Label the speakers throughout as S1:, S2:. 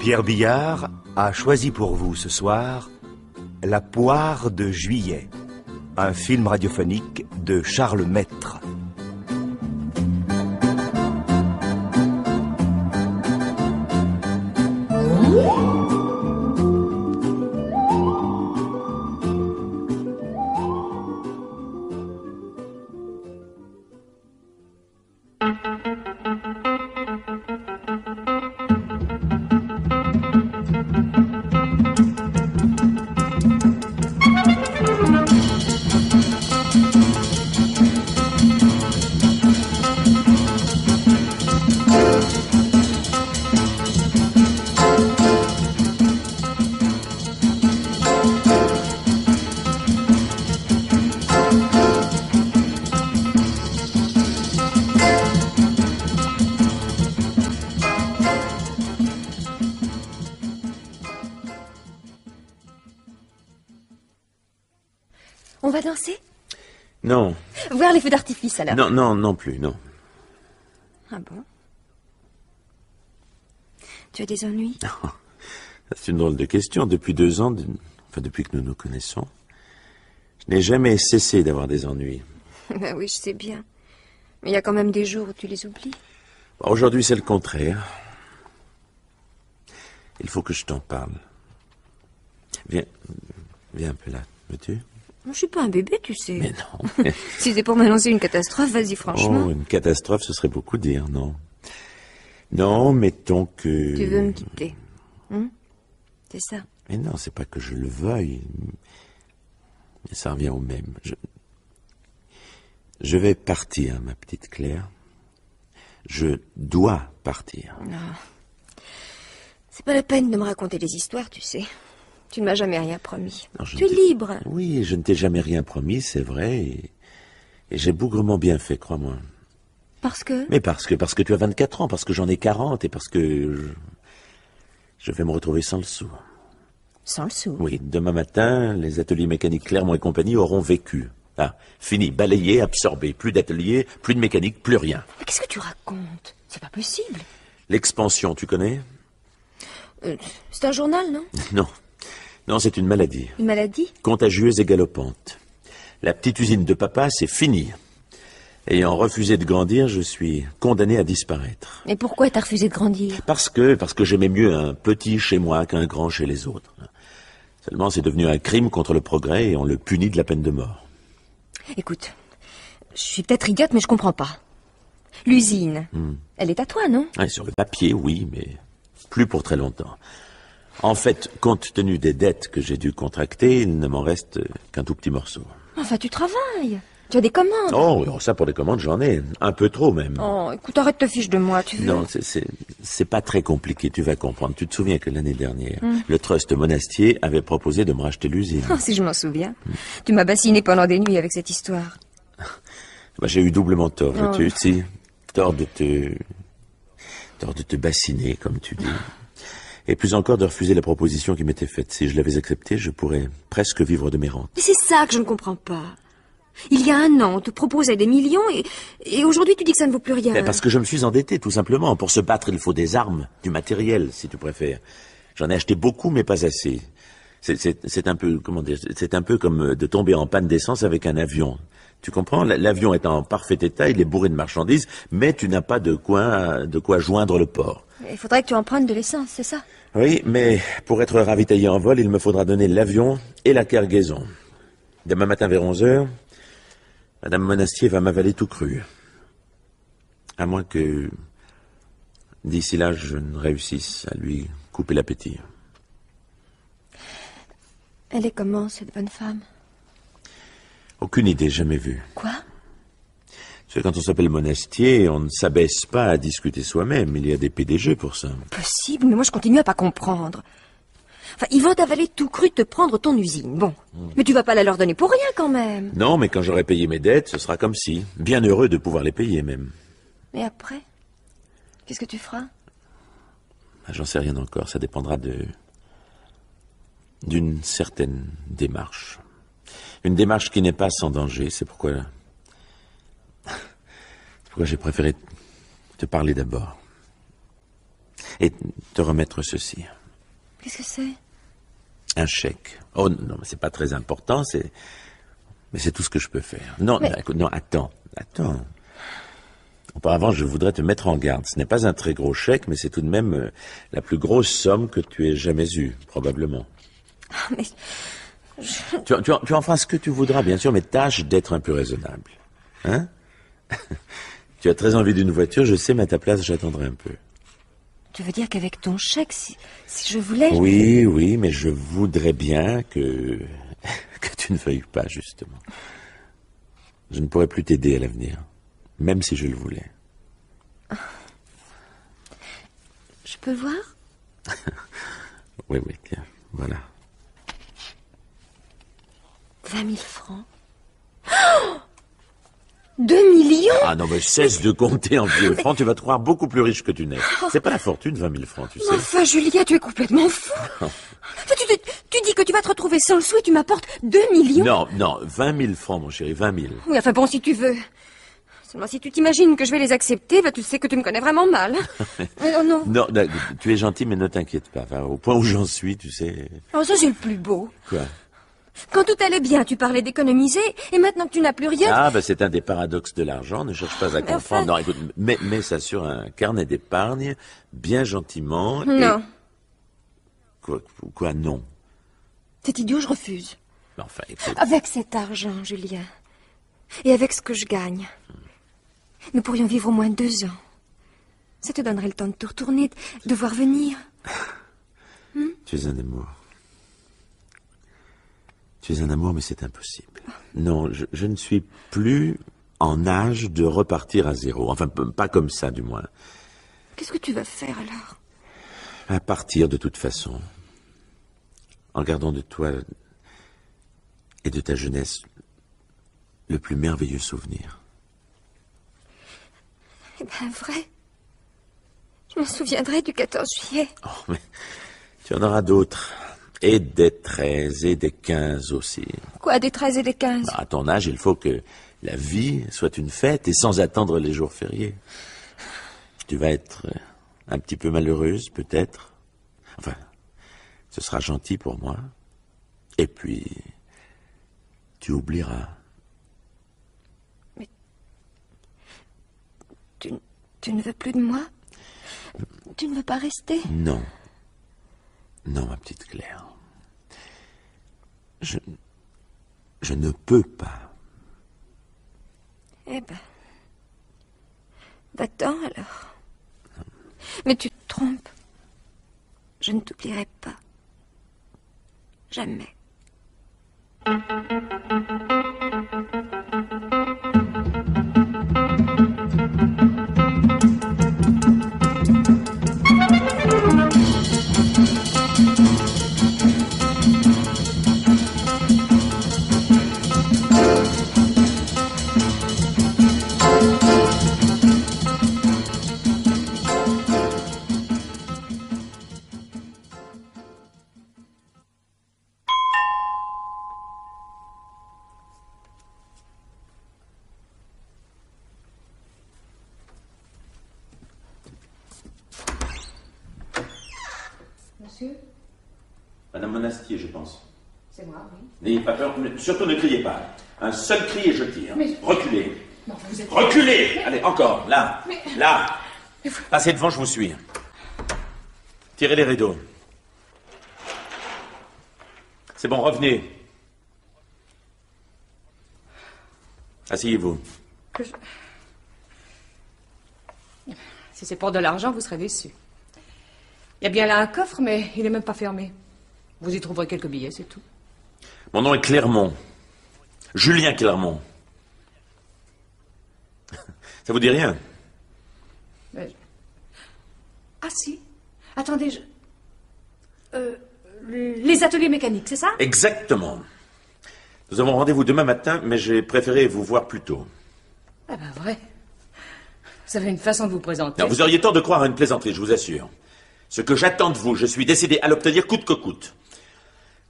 S1: Pierre Billard a choisi pour vous ce soir La Poire de Juillet, un film radiophonique de Charles Maître.
S2: On va danser?
S3: Non.
S2: Voir les feux d'artifice, alors?
S3: Non plus, non.
S2: Ah bon? Tu as des ennuis?
S3: C'est une drôle de question. Depuis 2 ans, depuis que nous nous connaissons, je n'ai jamais cessé d'avoir des ennuis.
S2: Ben oui, je sais bien. Mais il y a quand même des jours où tu les oublies.
S3: Aujourd'hui, c'est le contraire. Il faut que je t'en parle. Viens un peu là, veux-tu?
S2: Je suis pas un bébé, tu sais.
S3: Mais non.
S2: Si c'est pour m'annoncer une catastrophe, vas-y, franchement.
S3: Oh, une catastrophe, ce serait beaucoup dire, non. Non, mettons que...
S2: Tu veux me quitter, c'est ça?
S3: Mais non, c'est pas que je le veuille. Mais ça revient au même. Je vais partir, ma petite Claire. Je dois partir.
S2: Non. C'est pas la peine de me raconter des histoires, tu sais. Tu ne m'as jamais rien promis.
S3: Non,
S2: tu es libre.
S3: Oui, je ne t'ai jamais rien promis, c'est vrai. Et j'ai bougrement bien fait, crois-moi.
S2: Parce que?
S3: Mais parce que tu as 24 ans, parce que j'en ai 40 et parce que je vais me retrouver sans le sou.
S2: Sans le sou?
S3: Oui, demain matin, les ateliers mécaniques Clermont et compagnie auront vécu. Ah, fini, balayé, absorbé. Plus d'ateliers, plus de mécanique, plus rien.
S2: Mais qu'est-ce que tu racontes? C'est pas possible.
S3: L'expansion, tu connais?
S2: C'est un journal, non?
S3: Non, c'est une maladie.
S2: Une maladie?
S3: Contagieuse et galopante. La petite usine de papa, c'est fini. Ayant refusé de grandir, je suis condamné à disparaître.
S2: Et pourquoi t'as refusé de grandir?
S3: Parce que j'aimais mieux un petit chez moi qu'un grand chez les autres. Seulement, c'est devenu un crime contre le progrès et on le punit de la peine de mort.
S2: Écoute, je suis peut-être idiote, mais je comprends pas. L'usine, elle est à toi, non?
S3: Ouais, sur le papier, oui, mais plus pour très longtemps. En fait, compte tenu des dettes que j'ai dû contracter, il ne m'en reste qu'un tout petit morceau.
S2: Enfin, tu travailles. Tu as des commandes.
S3: Oh, ça pour des commandes, j'en ai. Un peu trop, même.
S2: Oh, écoute, arrête de te fiche de moi, tu veux?
S3: Non, c'est pas très compliqué, tu vas comprendre. Tu te souviens que l'année dernière, le Trust Monastier avait proposé de me racheter l'usine.
S2: Oh, si je m'en souviens. Tu m'as bassiné pendant des nuits avec cette histoire.
S3: Bah, j'ai eu doublement tort, veux-tu, si. Tort de te bassiner, comme tu dis. Et plus encore de refuser la proposition qui m'était faite. Si je l'avais acceptée, je pourrais presque vivre de mes rentes.
S2: Mais c'est ça que je ne comprends pas. Il y a 1 an, on te proposait des millions et aujourd'hui tu dis que ça ne vaut plus rien.
S3: Mais parce que je me suis endetté, tout simplement. Pour se battre, il faut des armes, du matériel, si tu préfères. J'en ai acheté beaucoup, mais pas assez. C'est un peu, comment dire, c'est un peu comme de tomber en panne d'essence avec un avion. Tu comprends? L'avion est en parfait état, il est bourré de marchandises, mais tu n'as pas de quoi joindre le port.
S2: Il faudrait que tu empruntes de l'essence, c'est ça?
S3: Oui, mais pour être ravitaillé en vol, il me faudra donner l'avion et la cargaison. Demain matin vers 11h, Madame Monastier va m'avaler tout cru. À moins que, d'ici là, je ne réussisse à lui couper l'appétit.
S2: Elle est comment, cette bonne femme?
S3: Aucune idée, jamais vue.
S2: Quoi?
S3: Tu sais, quand on s'appelle Monastier, on ne s'abaisse pas à discuter soi-même. Il y a des PDG pour ça.
S2: Possible, mais moi je continue à pas comprendre. Enfin, ils vont t'avaler tout cru de te prendre ton usine, bon. Mais tu vas pas la leur donner pour rien, quand même.
S3: Non, mais quand j'aurai payé mes dettes, ce sera comme si. Bien heureux de pouvoir les payer, même.
S2: Et après? Qu'est-ce que tu feras?
S3: J'en sais rien encore, ça dépendra d'une certaine démarche. Une démarche qui n'est pas sans danger, c'est pourquoi j'ai préféré te parler d'abord. et te remettre ceci.
S2: Qu'est-ce que c'est?
S3: Un chèque. Oh non, mais c'est pas très important, mais c'est tout ce que je peux faire. Non,
S2: mais...
S3: non, écoute, non, attends. Auparavant, je voudrais te mettre en garde. Ce n'est pas un très gros chèque, mais c'est tout de même la plus grosse somme que tu aies jamais eue, probablement.
S2: Mais...
S3: Tu en feras ce que tu voudras, bien sûr, mais tâche d'être un peu raisonnable. Hein? Tu as très envie d'une voiture, je sais, mais à ta place, j'attendrai un peu.
S2: Tu veux dire qu'avec ton chèque, si je voulais...
S3: Oui, mais je voudrais bien que tu ne veuilles pas, justement. Je ne pourrais plus t'aider à l'avenir, même si je le voulais.
S2: Je peux voir?
S3: Oui, tiens, voilà.
S2: 20 000 francs. Oh, 2 millions?
S3: Ah non, mais cesse de compter en vieux francs, tu vas te croire beaucoup plus riche que tu n'es. C'est pas la fortune, 20 000 francs, tu sais.
S2: Enfin, Julia, tu es complètement fou. Tu dis que tu vas te retrouver sans le sou et tu m'apportes 2 millions?
S3: Non, 20 000 francs, mon chéri, 20 000.
S2: Oui, enfin bon, si tu veux. Seulement, si tu t'imagines que je vais les accepter, tu sais que tu me connais vraiment mal. Oh non.
S3: Non, tu es gentil, mais ne t'inquiète pas. Enfin, au point où j'en suis, tu sais...
S2: Oh, ça, c'est le plus beau.
S3: Quoi?
S2: Quand tout allait bien, tu parlais d'économiser, et maintenant que tu n'as plus rien...
S3: Ah, c'est un des paradoxes de l'argent, ne cherche pas à comprendre.
S2: Enfin...
S3: Non, écoute, mets ça sur un carnet d'épargne, bien gentiment...
S2: Non.
S3: Et... Quoi, non?
S2: C'est idiot, je refuse.
S3: Enfin, écoute...
S2: Avec cet argent, Julien, et avec ce que je gagne, nous pourrions vivre au moins 2 ans. Ça te donnerait le temps de te retourner, de voir venir.
S3: Tu es un amour. Tu es un amour, mais c'est impossible. Non, je ne suis plus en âge de repartir à zéro. Enfin, pas comme ça, du moins.
S2: Qu'est-ce que tu vas faire, alors?
S3: À partir, de toute façon. En gardant de toi et de ta jeunesse le plus merveilleux souvenir.
S2: Eh bien, vrai. Je me souviendrai du 14 juillet.
S3: Oh, mais tu en auras d'autres. Et des 13 et des 15 aussi.
S2: Quoi, des 13 et des 15?
S3: À ton âge, il faut que la vie soit une fête et sans attendre les jours fériés. Tu vas être un petit peu malheureuse, peut-être. Enfin, ce sera gentil pour moi. Et puis, tu oublieras.
S2: Mais tu ne veux plus de moi? Tu ne veux pas rester?
S3: Non. Non, ma petite Claire. Je ne peux pas.
S2: Eh ben... Va-t'en, alors. Mais tu te trompes. Je ne t'oublierai pas. Jamais.
S4: Monsieur?
S3: Madame Monastier, je pense.
S4: C'est moi, oui.
S3: N'ayez pas peur, mais surtout ne criez pas. Un seul cri et je tire.
S4: Mais...
S3: Reculez.
S4: Non, vous êtes...
S3: Reculez. Allez, encore, là.
S4: Mais...
S3: Là.
S4: Mais vous...
S3: Passez devant, je vous suis. Tirez les rideaux. C'est bon, revenez. Asseyez-vous.
S4: Si c'est pour de l'argent, vous serez déçu. Il y a bien là un coffre, mais il n'est même pas fermé. Vous y trouverez quelques billets, c'est tout.
S3: Mon nom est Clermont. Julien Clermont. Ça vous dit rien?
S4: Ah si. Attendez, les ateliers mécaniques, c'est ça?
S3: Exactement. Nous avons rendez-vous demain matin, mais j'ai préféré vous voir plus tôt.
S4: Ah ben vrai. Vous avez une façon de vous présenter.
S3: Non, vous auriez tort de croire à une plaisanterie, je vous assure. Ce que j'attends de vous, je suis décidé à l'obtenir coûte que coûte.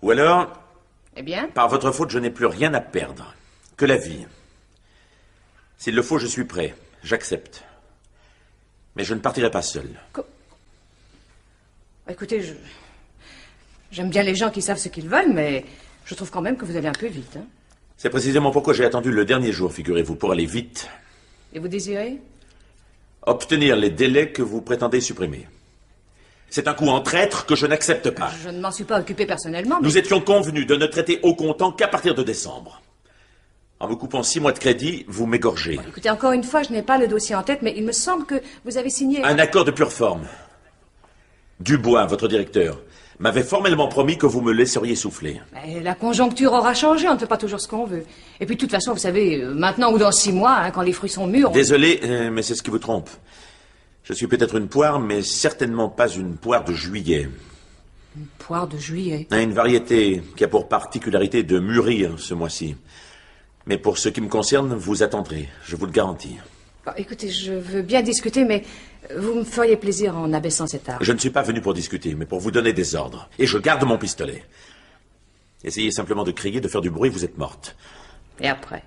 S3: Ou alors...
S4: Eh bien?
S3: Par votre faute, je n'ai plus rien à perdre. Que la vie. S'il le faut, je suis prêt. J'accepte. Mais je ne partirai pas seul.
S4: Écoutez, j'aime bien les gens qui savent ce qu'ils veulent, mais je trouve quand même que vous allez un peu vite. Hein.
S3: C'est précisément pourquoi j'ai attendu le dernier jour, figurez-vous, pour aller vite.
S4: Et vous désirez?
S3: Obtenir les délais que vous prétendez supprimer. C'est un coup en traître que je n'accepte pas.
S4: Je ne m'en suis pas occupé personnellement, mais...
S3: Nous étions convenus de ne traiter au comptant qu'à partir de décembre. En me coupant 6 mois de crédit, vous m'égorgez.
S4: Bon, écoutez, encore une fois, je n'ai pas le dossier en tête, mais il me semble que vous avez signé...
S3: Un accord de pure forme. Dubois, votre directeur, m'avait formellement promis que vous me laisseriez souffler.
S4: Mais la conjoncture aura changé, on ne fait pas toujours ce qu'on veut. Et puis, de toute façon, vous savez, maintenant ou dans 6 mois, hein, quand les fruits sont mûrs...
S3: Désolé, mais c'est ce qui vous trompe. Je suis peut-être une poire, mais certainement pas une poire de juillet.
S4: Une poire de juillet?
S3: Une variété qui a pour particularité de mûrir ce mois-ci. Mais pour ce qui me concerne, vous attendrez, je vous le garantis.
S4: Bon, écoutez, je veux bien discuter, mais vous me feriez plaisir en abaissant cette arme.
S3: Je ne suis pas venu pour discuter, mais pour vous donner des ordres. Et je garde mon pistolet. Essayez simplement de crier, de faire du bruit, vous êtes morte.
S4: Et après?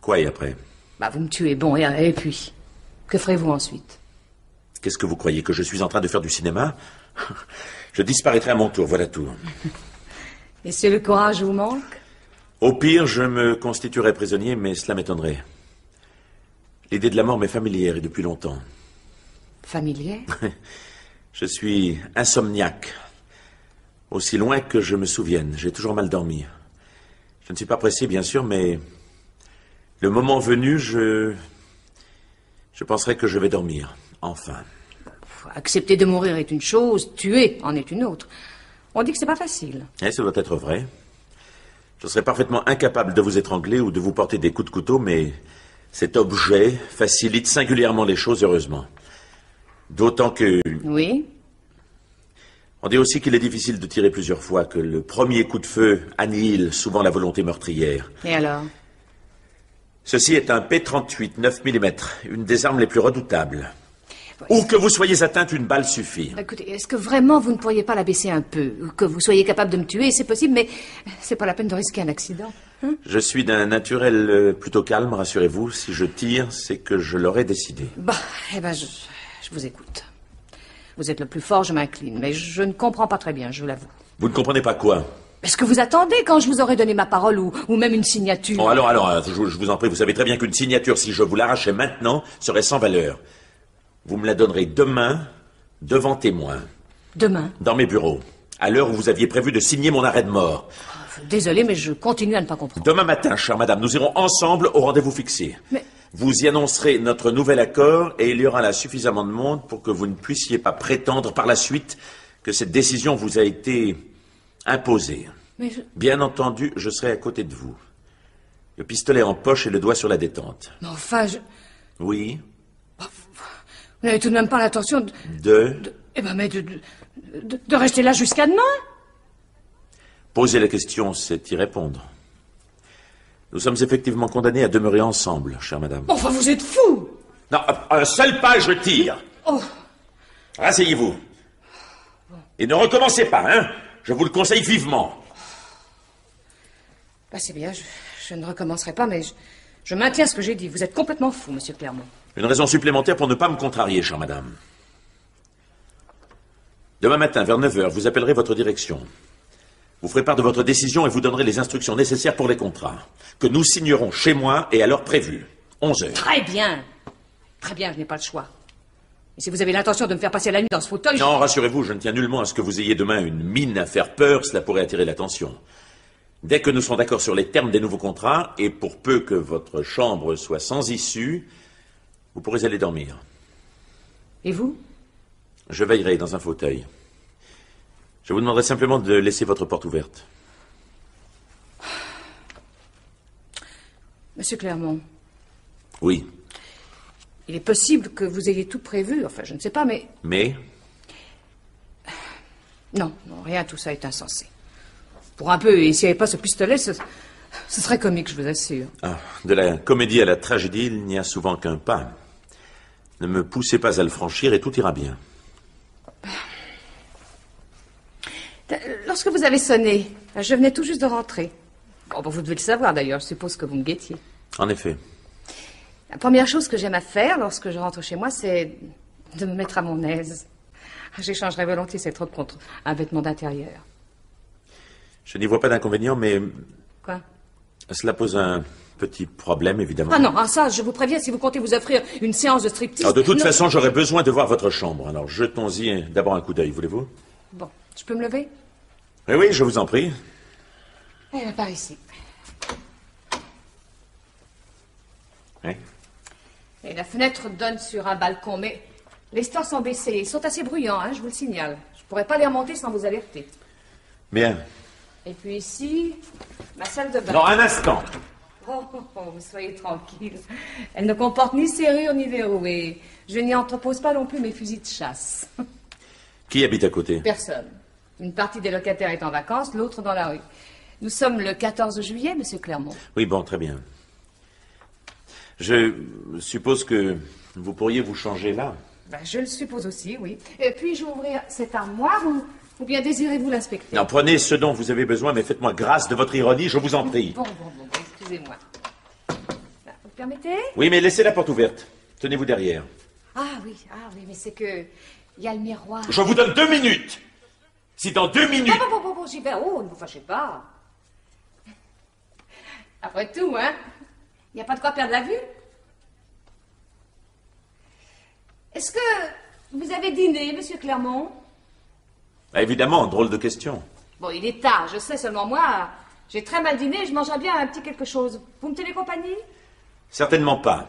S3: Quoi et après?
S4: Bah, vous me tuez, bon, et puis? Que ferez-vous ensuite?
S3: Qu'est-ce que vous croyez, que je suis en train de faire du cinéma? Je disparaîtrai à mon tour, voilà tout.
S4: Et si le courage vous manque?
S3: Au pire, je me constituerai prisonnier, mais cela m'étonnerait. L'idée de la mort m'est familière et depuis longtemps.
S4: Familière?
S3: Je suis insomniaque. Aussi loin que je me souvienne, j'ai toujours mal dormi. Je ne suis pas pressé, bien sûr, mais le moment venu, je penserai que je vais dormir, enfin.
S4: Accepter de mourir est une chose, tuer en est une autre. On dit que c'est pas facile.
S3: Et ça doit être vrai. Je serais parfaitement incapable de vous étrangler ou de vous porter des coups de couteau, mais cet objet facilite singulièrement les choses, heureusement. D'autant que...
S4: Oui?
S3: On dit aussi qu'il est difficile de tirer plusieurs fois, que le premier coup de feu annihile souvent la volonté meurtrière.
S4: Et alors?
S3: Ceci est un P-38 9 mm, une des armes les plus redoutables. Où que vous soyez atteinte, une balle suffit.
S4: Écoutez, est-ce que vraiment vous ne pourriez pas la baisser un peu? Que vous soyez capable de me tuer, c'est possible, mais c'est pas la peine de risquer un accident. Hein?
S3: Je suis d'un naturel plutôt calme, rassurez-vous. Si je tire, c'est que je l'aurais décidé.
S4: Bah, eh ben, je vous écoute. Vous êtes le plus fort, je m'incline, mais je ne comprends pas très bien, je l'avoue.
S3: Vous ne comprenez pas quoi?
S4: Est-ce que vous attendez quand je vous aurai donné ma parole ou même une signature?
S3: Oh, alors, je vous en prie, vous savez très bien qu'une signature, si je vous l'arrachais maintenant, serait sans valeur. Vous me la donnerez demain, devant témoin.
S4: Demain?
S3: Dans mes bureaux, à l'heure où vous aviez prévu de signer mon arrêt de mort.
S4: Désolé, mais je continue à ne pas comprendre.
S3: Demain matin, chère madame, nous irons ensemble au rendez-vous fixé.
S4: Mais...
S3: Vous y annoncerez notre nouvel accord et il y aura là suffisamment de monde pour que vous ne puissiez pas prétendre par la suite que cette décision vous a été imposée.
S4: Mais
S3: Bien entendu, je serai à côté de vous. Le pistolet en poche et le doigt sur la détente.
S4: Mais enfin,
S3: Oui.
S4: Vous n'avez tout de même pas l'intention Eh ben, mais de rester là jusqu'à demain?
S3: Poser la question, c'est y répondre. Nous sommes effectivement condamnés à demeurer ensemble, chère madame.
S4: Enfin, vous êtes fou!
S3: Non, un seul pas, je tire.
S4: Oh.
S3: Rasseyez-vous. Et ne recommencez pas, hein. Je vous le conseille vivement.
S4: Bah, c'est bien, je ne recommencerai pas, mais je maintiens ce que j'ai dit. Vous êtes complètement fou, monsieur Clermont.
S3: Une raison supplémentaire pour ne pas me contrarier, chère madame. Demain matin, vers 9h, vous appellerez votre direction. Vous ferez part de votre décision et vous donnerez les instructions nécessaires pour les contrats, que nous signerons chez moi et à l'heure prévue, 11h.
S4: Très bien. Très bien, je n'ai pas le choix. Et si vous avez l'intention de me faire passer la nuit dans ce fauteuil...
S3: Non, rassurez-vous, je ne tiens nullement à ce que vous ayez demain une mine à faire peur, cela pourrait attirer l'attention. Dès que nous serons d'accord sur les termes des nouveaux contrats, et pour peu que votre chambre soit sans issue, vous pourrez aller dormir.
S4: Et vous?
S3: Je veillerai dans un fauteuil. Je vous demanderai simplement de laisser votre porte ouverte.
S4: Monsieur Clermont.
S3: Oui.
S4: Il est possible que vous ayez tout prévu, enfin, je ne sais pas, mais...
S3: Mais?
S4: Non, rien, tout ça est insensé. Pour un peu, et s'il n'y avait pas ce pistolet, ce serait comique, je vous assure.
S3: Ah, de la comédie à la tragédie, il n'y a souvent qu'un pas. Ne me poussez pas à le franchir et tout ira bien.
S4: Lorsque vous avez sonné, je venais tout juste de rentrer. Bon, vous devez le savoir d'ailleurs, je suppose que vous me guettiez.
S3: En effet.
S4: La première chose que j'aime à faire lorsque je rentre chez moi, c'est de me mettre à mon aise. J'échangerais volontiers cette robe contre un vêtement d'intérieur.
S3: Je n'y vois pas d'inconvénient, mais
S4: Quoi?
S3: cela pose un petit problème, évidemment.
S4: Ah non, ça, je vous préviens, si vous comptez vous offrir une séance de striptease...
S3: Alors, de toute
S4: non.
S3: façon, j'aurais besoin de voir votre chambre. Alors, jetons-y d'abord un coup d'œil, voulez-vous?
S4: Bon, je peux me lever?
S3: Oui, oui, je vous en prie.
S4: Eh bien, par ici.
S3: Oui.
S4: Et la fenêtre donne sur un balcon, mais les stores sont baissés. Ils sont assez bruyants, hein, je vous le signale. Je pourrais pas les remonter sans vous alerter.
S3: Bien.
S4: Et puis ici, ma salle de bain.
S3: Non, un instant.
S4: Oh, vous soyez tranquille. Elle ne comporte ni serrure ni verrou et je n'y entrepose pas non plus mes fusils de chasse.
S3: Qui habite à côté?
S4: Personne. Une partie des locataires est en vacances, l'autre dans la rue. Nous sommes le 14 juillet, monsieur Clermont.
S3: Oui, bon, très bien. Je suppose que vous pourriez vous changer là.
S4: Ben, je le suppose aussi, oui. Et puis-je ouvrir cette armoire ou bien désirez-vous l'inspecter?
S3: Non, prenez ce dont vous avez besoin, mais faites-moi grâce de votre ironie, je vous en prie.
S4: Bon, excusez-moi. Vous permettez?
S3: Oui, mais laissez la porte ouverte. Tenez-vous derrière.
S4: Ah oui, mais c'est que... il y a le miroir.
S3: Je vous donne 2 minutes. Si dans 2 minutes...
S4: Bon, j'y vais. Oh, ne vous fâchez pas. Après tout, hein, il n'y a pas de quoi perdre la vue. Est-ce que vous avez dîné, monsieur Clermont?
S3: Ah, évidemment, drôle de question.
S4: Bon, il est tard, je sais, seulement moi, j'ai très mal dîné et je mangerais bien un petit quelque chose. Vous me tenez compagnie?
S3: Certainement pas.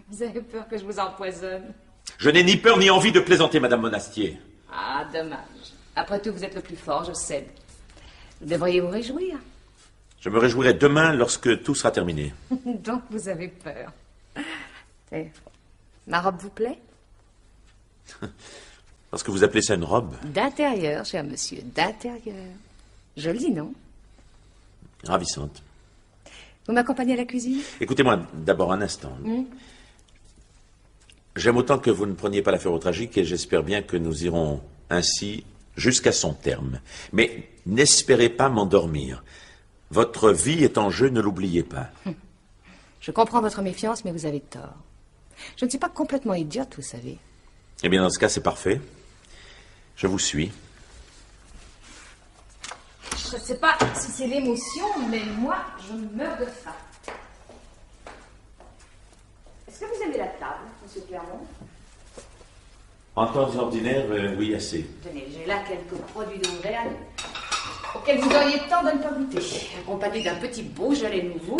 S4: Vous avez peur que je vous empoisonne?
S3: Je n'ai ni peur ni envie de plaisanter, Madame Monastier.
S4: Ah, dommage. Après tout, vous êtes le plus fort, je cède. Vous devriez vous réjouir.
S3: Je me réjouirai demain lorsque tout sera terminé.
S4: Donc, vous avez peur. Ma robe vous plaît?
S3: Parce que vous appelez ça une robe?
S4: D'intérieur, cher monsieur, d'intérieur. Jolie, non?
S3: Ravissante.
S4: Vous m'accompagnez à la cuisine?
S3: Écoutez-moi d'abord un instant. J'aime autant que vous ne preniez pas l'affaire au tragique et j'espère bien que nous irons ainsi jusqu'à son terme. Mais n'espérez pas m'endormir. Votre vie est en jeu, ne l'oubliez pas.
S4: Je comprends votre méfiance, mais vous avez tort. Je ne suis pas complètement idiote, vous savez.
S3: Eh bien, dans ce cas, c'est parfait. Je vous suis.
S4: Je ne sais pas si c'est l'émotion, mais moi, je meurs de faim. Est-ce que vous aimez la table, monsieur Clermont?
S3: En temps ordinaire, oui, assez.
S4: Tenez, j'ai là quelques produits d'Auvergne auxquels vous auriez tant de ne pas goûter. Accompagné d'un petit Beaujolais nouveau.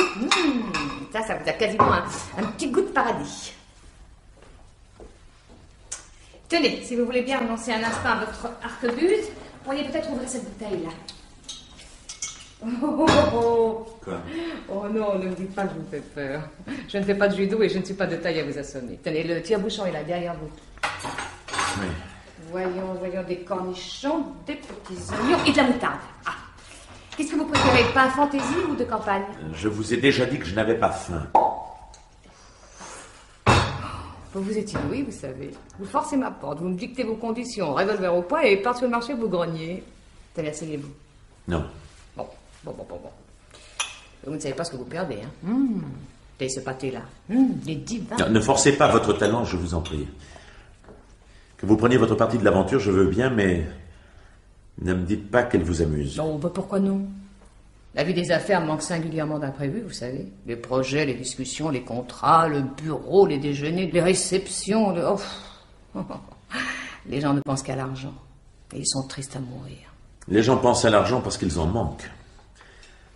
S4: Ça vous a quasiment un petit goût de paradis. Tenez, si vous voulez bien renoncer un instant à votre arquebuse, vous pourriez peut-être ouvrir cette bouteille-là.
S3: Quoi?
S4: Oh non, ne me dites pas que je vous fais peur. Je ne fais pas de judo et je ne suis pas de taille à vous assommer. Tenez, le tire-bouchon est là, derrière vous.
S3: Oui.
S4: Voyons, des cornichons, des petits oignons et de la moutarde. Ah. Qu'est-ce que vous préférez, pain fantaisie ou de campagne?
S3: Je vous ai déjà dit que je n'avais pas faim.
S4: Vous êtes inouï, vous savez. Vous forcez ma porte, vous me dictez vos conditions, revolver au poing et par sur le marché, vous grognez. Tenez, asseyez-vous.
S3: Non.
S4: Bon. Vous ne savez pas ce que vous perdez, hein. Tenez ce pâté-là. Les divins.
S3: Non, ne forcez pas votre talent, je vous en prie. Que vous preniez votre partie de l'aventure, je veux bien, mais ne me dites pas qu'elle vous amuse.
S4: Non, pourquoi non? La vie des affaires manque singulièrement d'imprévus, vous savez. Les projets, les discussions, les contrats, le bureau, les déjeuners, les réceptions, Les gens ne pensent qu'à l'argent. Et ils sont tristes à mourir.
S3: Les gens pensent à l'argent parce qu'ils en manquent.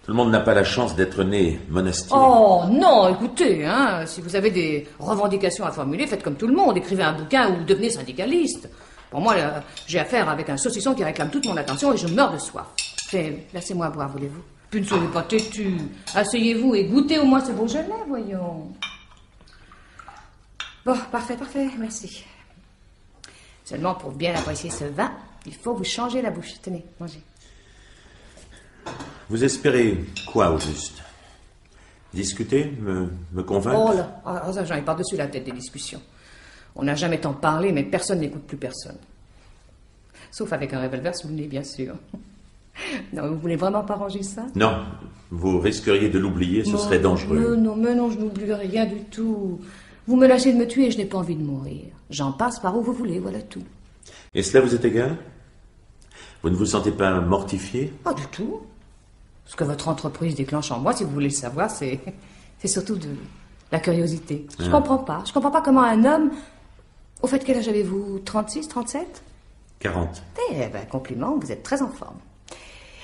S3: Tout le monde n'a pas la chance d'être né monastier.
S4: Oh non, écoutez, hein, si vous avez des revendications à formuler, faites comme tout le monde, écrivez un bouquin ou devenez syndicaliste. Pour moi, j'ai affaire avec un saucisson qui réclame toute mon attention et je meurs de soif. Laissez-moi boire, voulez-vous? Puis ne soyez pas têtu. Asseyez-vous et goûtez au moins ce Beaujolais, voyons. Bon, parfait, merci. Seulement, pour bien apprécier ce vin, il faut vous changer la bouche. Tenez, mangez.
S3: Vous espérez quoi, au juste? Discuter? Me convaincre?
S4: Oh là, ça, j'en ai par-dessus la tête des discussions. On n'a jamais tant parlé, mais personne n'écoute plus personne. Sauf avec un revolver sous le nez, bien sûr. Non, vous voulez vraiment pas ranger ça?
S3: Non, vous risqueriez de l'oublier, ce serait dangereux.
S4: Mais non, je n'oublie rien du tout. Vous me lâchez de me tuer et je n'ai pas envie de mourir. J'en passe par où vous voulez, voilà tout.
S3: Et cela vous est égal? Vous ne vous sentez pas mortifié?
S4: Pas du tout. Ce que votre entreprise déclenche en moi, si vous voulez le savoir, c'est surtout de la curiosité. Je comprends pas. Je comprends pas comment un homme... Au fait, quel âge avez-vous? 36, 37?
S3: 40.
S4: Eh ben, compliment, vous êtes très en forme.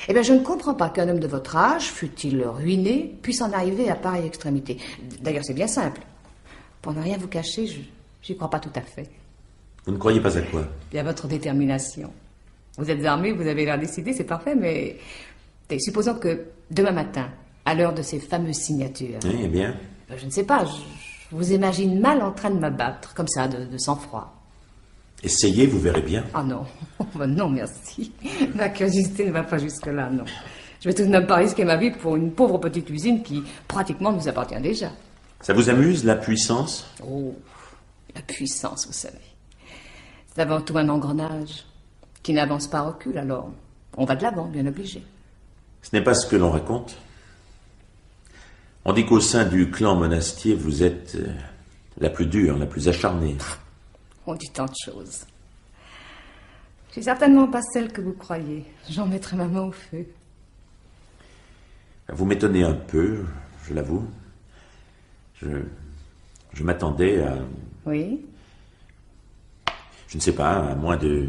S4: Eh bien, je ne comprends pas qu'un homme de votre âge, fût-il ruiné, puisse en arriver à pareille extrémité. D'ailleurs, c'est bien simple. Pour ne rien vous cacher, j'y crois pas tout à fait.
S3: Vous ne croyez pas à quoi?
S4: Et à votre détermination. Vous êtes armé, vous avez l'air décidé, c'est parfait, mais... supposons que demain matin, à l'heure de ces fameuses signatures...
S3: Oui, eh bien?
S4: Je ne sais pas, je vous imagine mal en train de me battre, comme ça, de sang-froid.
S3: Essayez, vous verrez bien.
S4: Ah non, non merci. Ma curiosité ne va pas jusque-là, non. Je vais tout de même pas risquer ma vie pour une pauvre petite usine qui, pratiquement, nous appartient déjà.
S3: Ça vous amuse, la puissance?
S4: Oh, la puissance, vous savez. C'est avant tout un engrenage qui n'avance pas recul, alors on va de l'avant, bien obligé.
S3: Ce n'est pas ce que l'on raconte. On dit qu'au sein du clan Monastier, vous êtes la plus dure, la plus acharnée.
S4: On dit tant de choses. Je suis certainement pas celle que vous croyez. J'en mettrai ma main au feu.
S3: Vous m'étonnez un peu, je l'avoue. Je m'attendais à...
S4: Oui?
S3: Je ne sais pas, à moins de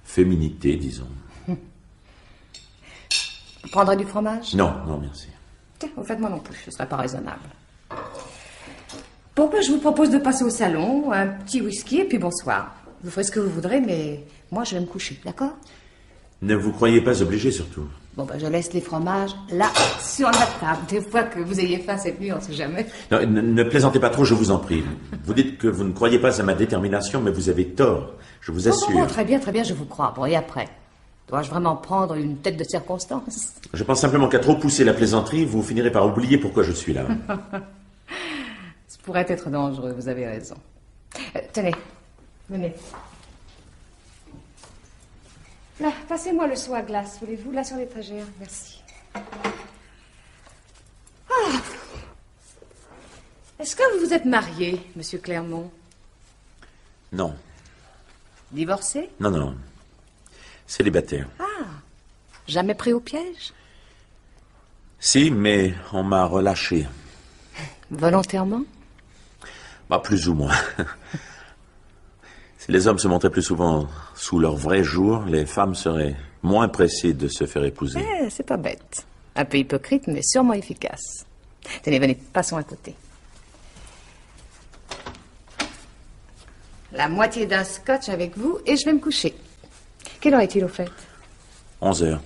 S3: féminité, disons.
S4: Vous prendrez du fromage?
S3: Non, non, merci.
S4: Tiens, au fait, moi non plus, ce serait pas raisonnable. Bon, ben, je vous propose de passer au salon, un petit whisky, et puis bonsoir. Vous ferez ce que vous voudrez, mais moi, je vais me coucher, d'accord?
S3: Ne vous croyez pas obligé, surtout.
S4: Bon, ben, je laisse les fromages là, sur la table. Des fois que vous ayez faim cette nuit, on sait jamais.
S3: Non, ne plaisantez pas trop, je vous en prie. Vous dites que vous ne croyez pas à ma détermination, mais vous avez tort, je vous assure.
S4: Bon, très bien, je vous crois. Bon, et après? Dois-je vraiment prendre une tête de circonstance?
S3: Je pense simplement qu'à trop pousser la plaisanterie, vous finirez par oublier pourquoi je suis là.
S4: Ça pourrait être dangereux, vous avez raison. Tenez, venez. Là, passez-moi le seau à glace, voulez-vous? Là, sur l'étagère, merci. Ah. Est-ce que vous vous êtes marié, monsieur Clermont?
S3: Non.
S4: Divorcé?
S3: Non, non. Célibataire.
S4: Ah, jamais pris au piège?
S3: Si, mais on m'a relâché.
S4: Volontairement?
S3: Bah, plus ou moins. Si les hommes se montraient plus souvent sous leur vrai jour, les femmes seraient moins pressées de se faire épouser.
S4: Eh, c'est pas bête. Un peu hypocrite, mais sûrement efficace. Tenez, venez, passons à côté. La moitié d'un scotch avec vous, et je vais me coucher. Quelle heure est-il au fait?
S3: 11 heures.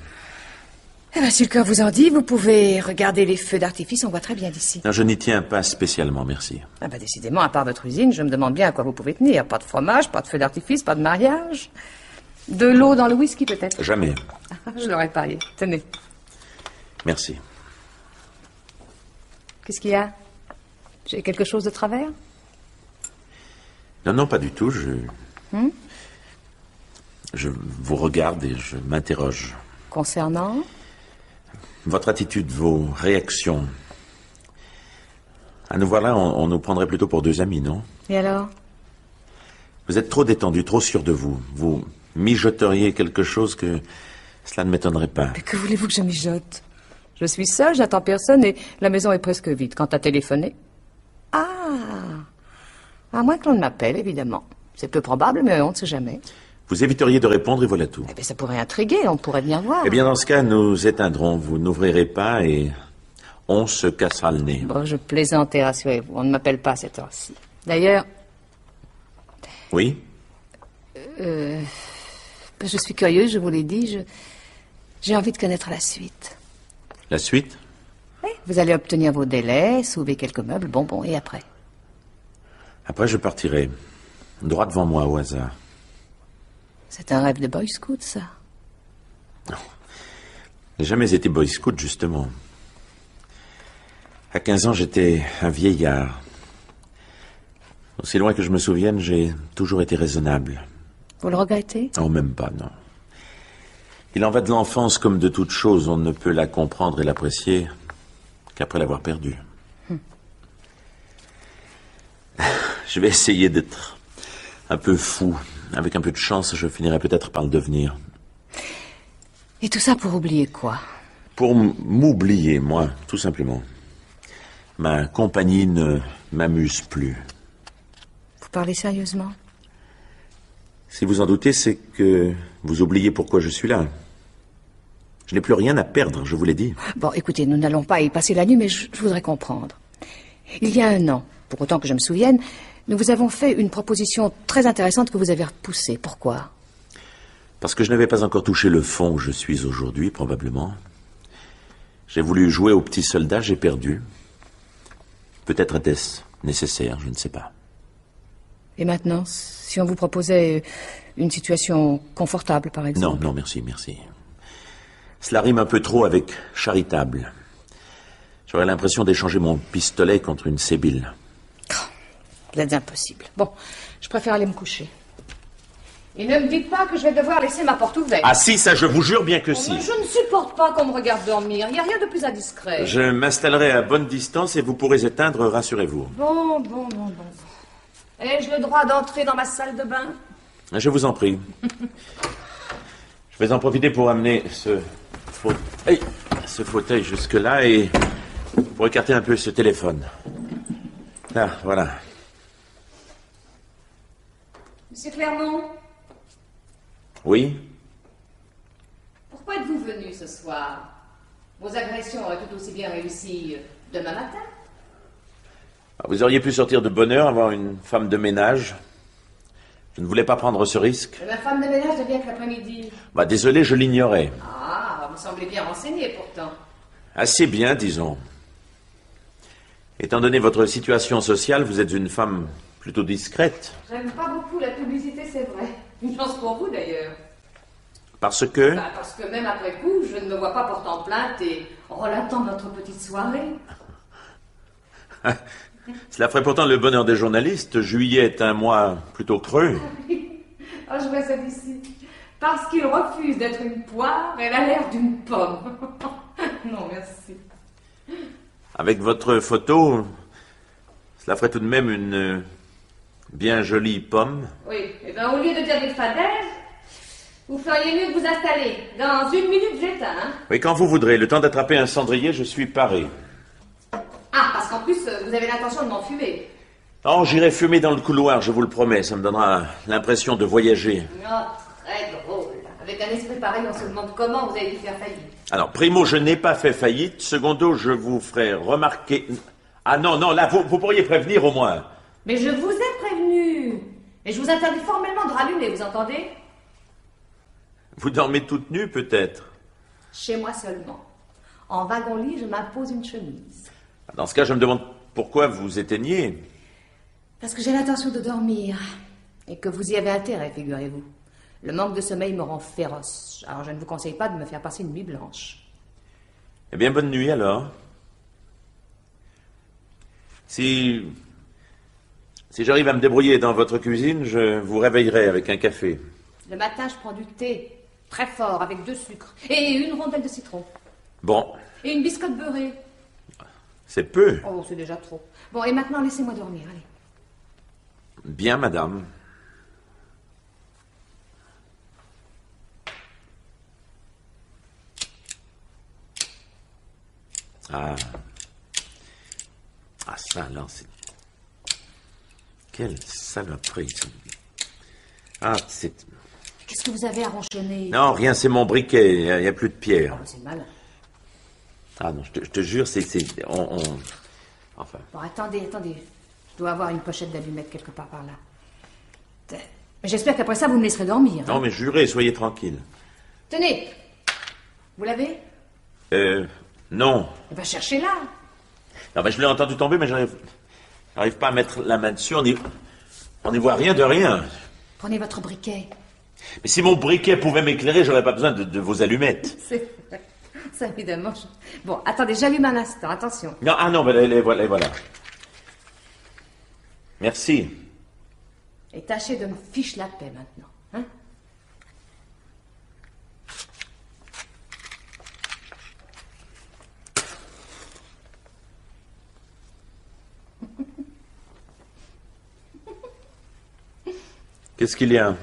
S4: Eh bien, si le cœur vous en dit, vous pouvez regarder les feux d'artifice, on voit très bien d'ici.
S3: Non, je n'y tiens pas spécialement, merci.
S4: Ah bah décidément, à part votre usine, je me demande bien à quoi vous pouvez tenir. Pas de fromage, pas de feux d'artifice, pas de mariage. De l'eau dans le whisky, peut-être?
S3: Jamais.
S4: Je l'aurais parié. Tenez.
S3: Merci.
S4: Qu'est-ce qu'il y a? J'ai quelque chose de travers?
S3: Non, non, pas du tout, Je vous regarde et je m'interroge.
S4: Concernant?
S3: Votre attitude, vos réactions. À nous voir là, on nous prendrait plutôt pour deux amis, non?
S4: Et alors?
S3: Vous êtes trop détendu, trop sûr de vous. Vous mijoteriez quelque chose que cela ne m'étonnerait pas.
S4: Mais que voulez-vous que je mijote? Je suis seule, j'attends personne et la maison est presque vide. Quant à téléphoner... Ah! À moins que l'on ne m'appelle, évidemment. C'est peu probable, mais on ne sait jamais.
S3: Vous éviteriez de répondre et voilà tout.
S4: Eh bien, ça pourrait intriguer, on pourrait venir voir.
S3: Eh bien, dans ce cas, nous éteindrons. Vous n'ouvrirez pas et on se cassera le nez.
S4: Bon, je plaisantais, rassurez-vous. On ne m'appelle pas à cette heure-ci. D'ailleurs...
S3: Oui?
S4: Je suis curieuse, je vous l'ai dit. J'ai envie de connaître la suite.
S3: La suite?
S4: Oui, vous allez obtenir vos délais, sauver quelques meubles, bon, et après?
S3: Après, je partirai. Droit devant moi, au hasard.
S4: C'est un rêve de boy scout, ça?
S3: Non. Je n'ai jamais été boy scout, justement. À 15 ans, j'étais un vieillard. Aussi loin que je me souvienne, j'ai toujours été raisonnable.
S4: Vous le regrettez?
S3: Oh, même pas, non. Il en va de l'enfance comme de toute chose. On ne peut la comprendre et l'apprécier qu'après l'avoir perdue. Je vais essayer d'être un peu fou, Avec un peu de chance, je finirai peut-être par le devenir.
S4: Et tout ça pour oublier quoi?
S3: Pour m'oublier, moi, tout simplement. Ma compagnie ne m'amuse plus.
S4: Vous parlez sérieusement?
S3: Si vous en doutez, c'est que vous oubliez pourquoi je suis là. Je n'ai plus rien à perdre, je vous l'ai dit.
S4: Bon, écoutez, nous n'allons pas y passer la nuit, mais je voudrais comprendre. Il y a 1 an, pour autant que je me souvienne, nous vous avons fait une proposition très intéressante que vous avez repoussée. Pourquoi?
S3: Parce que je n'avais pas encore touché le fond où je suis aujourd'hui, probablement. J'ai voulu jouer au petit soldat, j'ai perdu. Peut-être était-ce nécessaire, je ne sais pas.
S4: Et maintenant, si on vous proposait une situation confortable, par exemple?
S3: Non, merci, merci. Cela rime un peu trop avec charitable. J'aurais l'impression d'échanger mon pistolet contre une sébile.
S4: Vous êtes impossible. Bon, je préfère aller me coucher. Et ne me dites pas que je vais devoir laisser ma porte ouverte.
S3: Ah si, ça je vous jure bien que
S4: Oh,
S3: si.
S4: mais je ne supporte pas qu'on me regarde dormir. Il n'y a rien de plus indiscret.
S3: Je m'installerai à bonne distance et vous pourrez éteindre, rassurez-vous.
S4: Bon. Ai-je le droit d'entrer dans ma salle de bain?
S3: Je vous en prie. Je vais en profiter pour amener ce fauteuil jusque-là et pour écarter un peu ce téléphone. Là, voilà.
S4: Monsieur Clermont,
S3: Oui?
S4: pourquoi êtes-vous venu ce soir? Vos agressions auraient tout aussi bien réussi demain matin.
S3: Vous auriez pu sortir de bonne heure, avoir une femme de ménage. Je ne voulais pas prendre ce risque.
S4: Ma femme de ménage ne vient que l'après-midi.
S3: Désolé, je l'ignorais.
S4: Ah, vous semblez bien renseigné pourtant.
S3: Assez bien, disons. Étant donné votre situation sociale, vous êtes une femme plutôt discrète.
S4: J'aime pas beaucoup la publicité, c'est vrai. Une chance pour vous d'ailleurs.
S3: Parce que...
S4: Parce que même après coup, je ne me vois pas portant plainte et relatant notre petite soirée.
S3: Cela ferait pourtant le bonheur des journalistes. Juillet est un mois plutôt creux.
S4: Oh, je vois ça d'ici. Parce qu'il refuse d'être une poire, elle a l'air d'une pomme. Non, merci.
S3: Avec votre photo, cela ferait tout de même une bien jolie pomme.
S4: Oui, et bien au lieu de dire des fadaises, vous feriez mieux de vous installer. Dans 1 minute, j'éteins, hein.
S3: Oui, quand vous voudrez. Le temps d'attraper un cendrier, je suis paré.
S4: Ah, parce qu'en plus, vous avez l'intention de m'en fumer.
S3: Oh, j'irai fumer dans le couloir, je vous le promets. Ça me donnera l'impression de voyager.
S4: Oh, très drôle. Avec un esprit pareil, on se demande comment vous avez dû faire faillite.
S3: Alors, primo, je n'ai pas fait faillite. Secondo, je vous ferai remarquer... Ah non, là, vous pourriez prévenir au moins.
S4: Mais je vous ai prévenu. Et je vous interdis formellement de rallumer, vous entendez?
S3: Vous dormez toute nue, peut-être?
S4: Chez moi seulement. En wagon-lit, je m'impose une chemise.
S3: Dans ce cas, je me demande pourquoi vous éteignez.
S4: Parce que j'ai l'intention de dormir. Et que vous y avez intérêt, figurez-vous. Le manque de sommeil me rend féroce. Alors je ne vous conseille pas de me faire passer une nuit blanche.
S3: Eh bien, bonne nuit, alors. Si j'arrive à me débrouiller dans votre cuisine, je vous réveillerai avec un café.
S4: Le matin, je prends du thé. Très fort, avec 2 sucres. Et une rondelle de citron.
S3: Bon,
S4: Et une biscotte beurrée.
S3: c'est peu.
S4: Oh, c'est déjà trop. Bon, et maintenant, laissez-moi dormir, allez.
S3: Bien, madame. Ah, ça, alors, c'est... Quelle saloperie, ça. Ah, c'est...
S4: Qu'est-ce que vous avez à ronchonner?
S3: Non, rien, c'est mon briquet, il n'y a plus de pierre.
S4: Oh, c'est malin.
S3: Ah non, je te jure, Enfin...
S4: Bon, attendez. Je dois avoir une pochette d'allumettes quelque part par là. Mais j'espère qu'après ça, vous me laisserez dormir.
S3: Non, mais jurez, soyez tranquille.
S4: Tenez. Vous l'avez?
S3: Non.
S4: Eh ben, cherchez-la.
S3: Non, mais je l'ai entendu tomber, mais j'arrive pas à mettre la main dessus, on n'y voit rien de rien.
S4: Prenez votre briquet.
S3: Mais si mon briquet pouvait m'éclairer, j'aurais pas besoin de vos allumettes.
S4: C'est vrai. Ça, évidemment. Bon, attendez, j'allume un instant, attention.
S3: Non, non, mais les voilà. Merci.
S4: Et tâchez de me fiche la paix maintenant, hein?
S3: Qu'est-ce qu'il y a?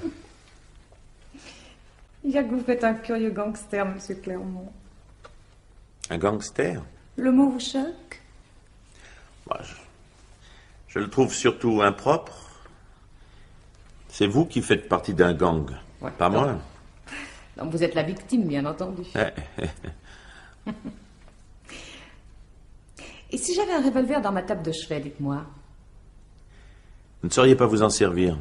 S4: Il y a que vous faites un curieux gangster, monsieur Clermont.
S3: Un gangster?
S4: Le mot vous choque?
S3: Bah, je le trouve surtout impropre. C'est vous qui faites partie d'un gang,
S4: Ouais,
S3: pas
S4: non.
S3: moi.
S4: Donc vous êtes la victime, bien entendu. Et si j'avais un revolver dans ma table de chevet, dites-moi.
S3: Vous ne sauriez pas vous en servir.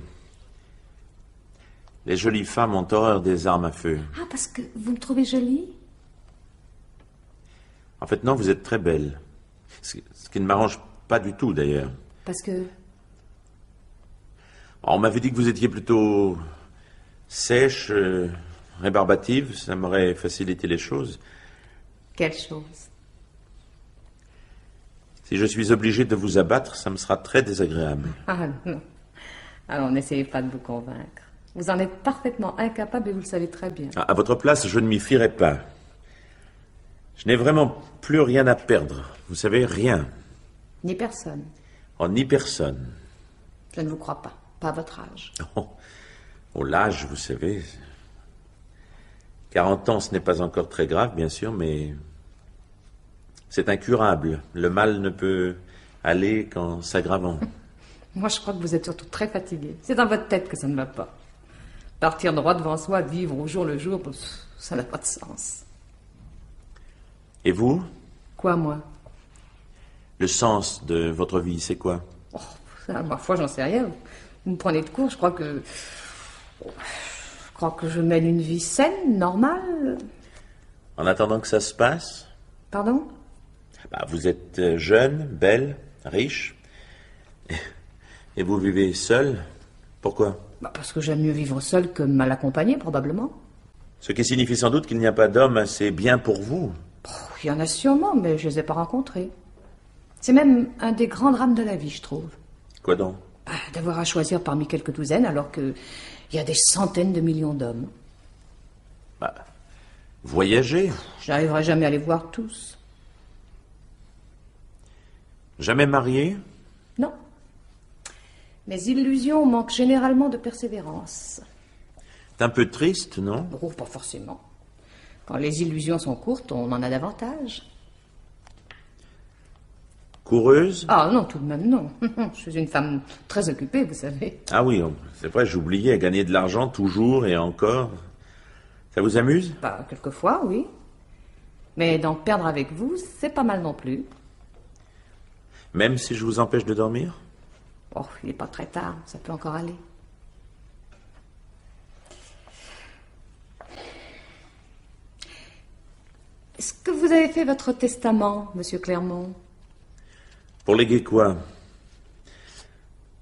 S3: Les jolies femmes ont horreur des armes à feu.
S4: Ah, parce que vous me trouvez jolie?
S3: En fait, non, vous êtes très belle. Ce qui ne m'arrange pas du tout, d'ailleurs.
S4: Parce que...
S3: On m'avait dit que vous étiez plutôt sèche, rébarbative. Ça m'aurait facilité les choses.
S4: Quelle chose?
S3: Si je suis obligé de vous abattre, ça me sera très désagréable.
S4: Ah non. Alors n'essayez pas de vous convaincre. Vous en êtes parfaitement incapable et vous le savez très bien.
S3: À votre place, je ne m'y fierai pas. Je n'ai vraiment plus rien à perdre. Vous savez, rien.
S4: Ni personne.
S3: Oh, ni personne.
S4: Je ne vous crois pas. Pas à votre âge.
S3: Oh, l'âge, vous savez. 40 ans, ce n'est pas encore très grave, bien sûr, mais c'est incurable. Le mal ne peut aller qu'en s'aggravant.
S4: Moi, je crois que vous êtes surtout très fatigué. C'est dans votre tête que ça ne va pas. Partir droit devant soi, vivre au jour le jour, ça n'a pas de sens.
S3: Et vous?
S4: Quoi, moi?
S3: Le sens de votre vie, c'est quoi?
S4: Oh, ça, ma foi, j'en sais rien. Vous me prenez de court, je crois que je mène une vie saine, normale.
S3: En attendant que ça se passe?
S4: Pardon?
S3: Bah, vous êtes jeune, belle, riche. Et vous vivez seule? Pourquoi?
S4: Bah, parce que j'aime mieux vivre seul que mal accompagné, probablement.
S3: Ce qui signifie sans doute qu'il n'y a pas d'homme assez bien pour vous.
S4: Oh, il y en a sûrement, mais je les ai pas rencontrés. C'est même un des grands drames de la vie, je trouve.
S3: Quoi donc?
S4: Bah, d'avoir à choisir parmi quelques douzaines alors qu'il y a des centaines de millions d'hommes.
S3: Bah, voyager?
S4: Je n'arriverai jamais à les voir tous.
S3: Jamais marié?
S4: Non. Mes illusions manquent généralement de persévérance.
S3: C'est un peu triste, non?
S4: Oh, pas forcément. Quand les illusions sont courtes, on en a davantage.
S3: Coureuse?
S4: Ah non, tout de même non. Je suis une femme très occupée, vous savez.
S3: Ah oui, c'est vrai, j'oubliais, gagner de l'argent toujours et encore. Ça vous amuse?
S4: Bah, quelquefois, oui. Mais d'en perdre avec vous, c'est pas mal non plus.
S3: Même si je vous empêche de dormir?
S4: Oh, il n'est pas très tard, ça peut encore aller. Est-ce que vous avez fait votre testament, monsieur Clermont?
S3: Pour léguer quoi?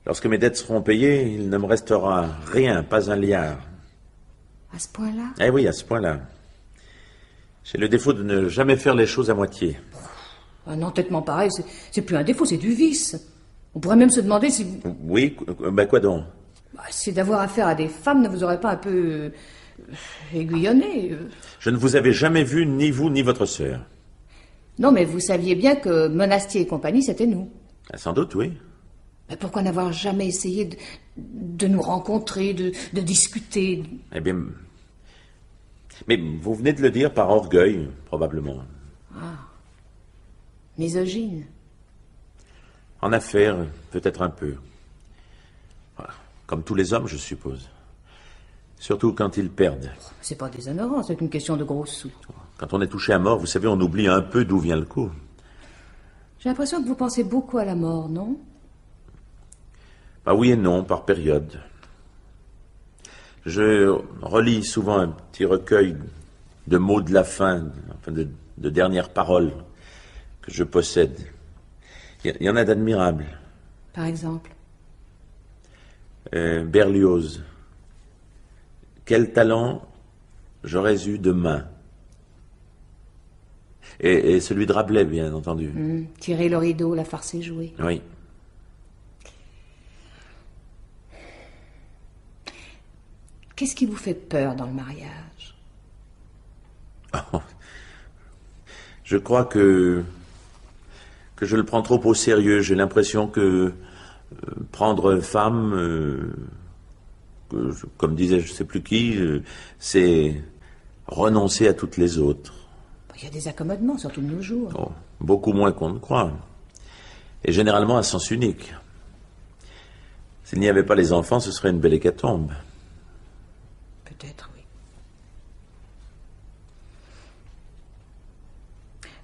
S3: Lorsque mes dettes seront payées, il ne me restera rien, pas un liard.
S4: À ce point-là?
S3: Eh oui, à ce point-là. J'ai le défaut de ne jamais faire les choses à moitié.
S4: Un entêtement pareil, c'est plus un défaut, c'est du vice. On pourrait même se demander si...
S3: Oui, ben quoi donc?
S4: Bah, si d'avoir affaire à des femmes ne vous aurait pas un peu aiguillonné.
S3: Je ne vous avais jamais vu, ni vous, ni votre sœur.
S4: Non, mais vous saviez bien que Monastier et compagnie, c'était nous.
S3: Ah, sans doute, oui.
S4: Mais pourquoi n'avoir jamais essayé de nous rencontrer, de discuter?
S3: Eh bien... Mais vous venez de le dire par orgueil, probablement.
S4: Ah. Misogyne.
S3: En affaires, peut-être un peu. Voilà. Comme tous les hommes, je suppose. Surtout quand ils perdent.
S4: C'est pas déshonorant, c'est une question de gros sous.
S3: Quand on est touché à mort, vous savez, on oublie un peu d'où vient le coup.
S4: J'ai l'impression que vous pensez beaucoup à la mort, non?
S3: Bah oui et non, par période. Je relis souvent un petit recueil de mots de la fin, enfin de dernières paroles que je possède. Il y en a d'admirables.
S4: Par exemple?
S3: Berlioz. Quel talent j'aurais eu demain. Et celui de Rabelais, bien entendu.
S4: Tirer le rideau, la farce est jouée.
S3: Oui.
S4: Qu'est-ce qui vous fait peur dans le mariage?
S3: Je crois que je le prends trop au sérieux. J'ai l'impression que prendre femme, comme disait je sais plus qui, c'est renoncer à toutes les autres.
S4: Il y a des accommodements, surtout de nos jours.
S3: Oh, beaucoup moins qu'on ne croit. Et généralement à sens unique. S'il n'y avait pas les enfants, ce serait une belle hécatombe.
S4: Peut-être, oui.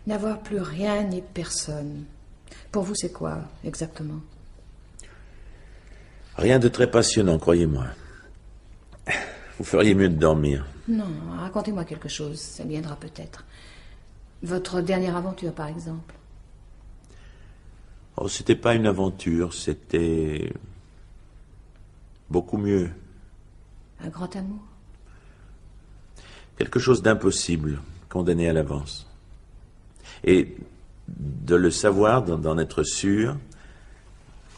S4: N'avoir plus rien ni personne. Pour vous, c'est quoi, exactement?
S3: Rien de très passionnant, croyez-moi. Vous feriez mieux de dormir.
S4: Non, racontez-moi quelque chose, ça me viendra peut-être. Votre dernière aventure, par exemple.
S3: Oh, c'était pas une aventure, c'était beaucoup mieux.
S4: Un grand amour?
S3: Quelque chose d'impossible, condamné à l'avance. Et de le savoir, d'en être sûr,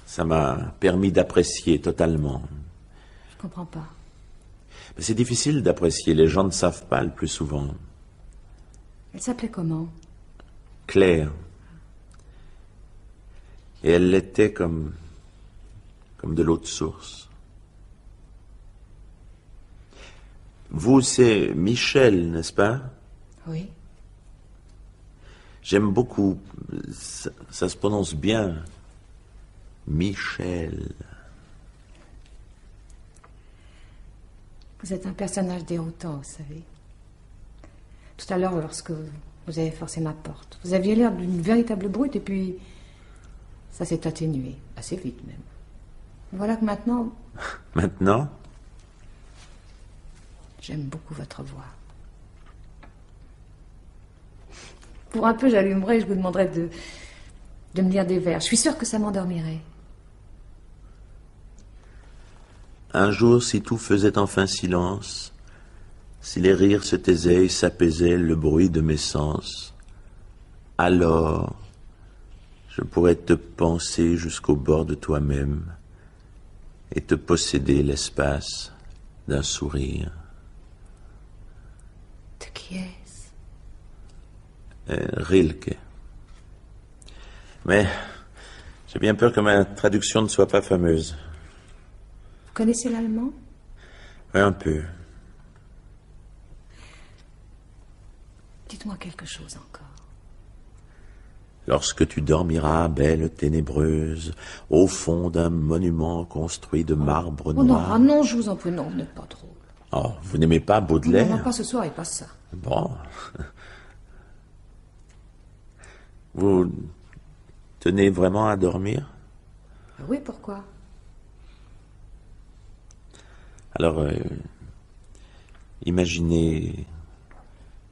S3: ça m'a permis d'apprécier totalement.
S4: Je comprends pas.
S3: Mais c'est difficile d'apprécier, les gens ne savent pas le plus souvent.
S4: Elle s'appelait comment?
S3: Claire. Et elle l'était comme de l'eau de source. Vous, c'est Michel, n'est-ce pas?
S4: Oui.
S3: J'aime beaucoup. Ça se prononce bien. Michel.
S4: Vous êtes un personnage déroutant, vous savez. Tout à l'heure, lorsque vous avez forcé ma porte, vous aviez l'air d'une véritable brute et puis ça s'est atténué, assez vite même. Voilà que maintenant...
S3: Maintenant?
S4: J'aime beaucoup votre voix. Pour un peu, j'allumerai et je vous demanderai de me lire des vers. Je suis sûre que ça m'endormirait.
S3: Un jour, si tout faisait enfin silence, si les rires se taisaient et s'apaisaient le bruit de mes sens, alors je pourrais te penser jusqu'au bord de toi-même et te posséder l'espace d'un sourire.
S4: De qui est-ce?
S3: Rilke. Mais j'ai bien peur que ma traduction ne soit pas fameuse.
S4: Vous connaissez l'allemand?
S3: Un peu.
S4: Dites-moi quelque chose encore.
S3: Lorsque tu dormiras, belle ténébreuse, au fond d'un monument construit de marbre
S4: Oh non,
S3: noir.
S4: ah non, je vous en prie, non, vous n'êtes pas drôle.
S3: Oh, vous n'aimez pas Baudelaire?
S4: Non, pas ce soir et pas ça.
S3: Bon. Vous tenez vraiment à dormir?
S4: Oui, pourquoi?
S3: Alors, imaginez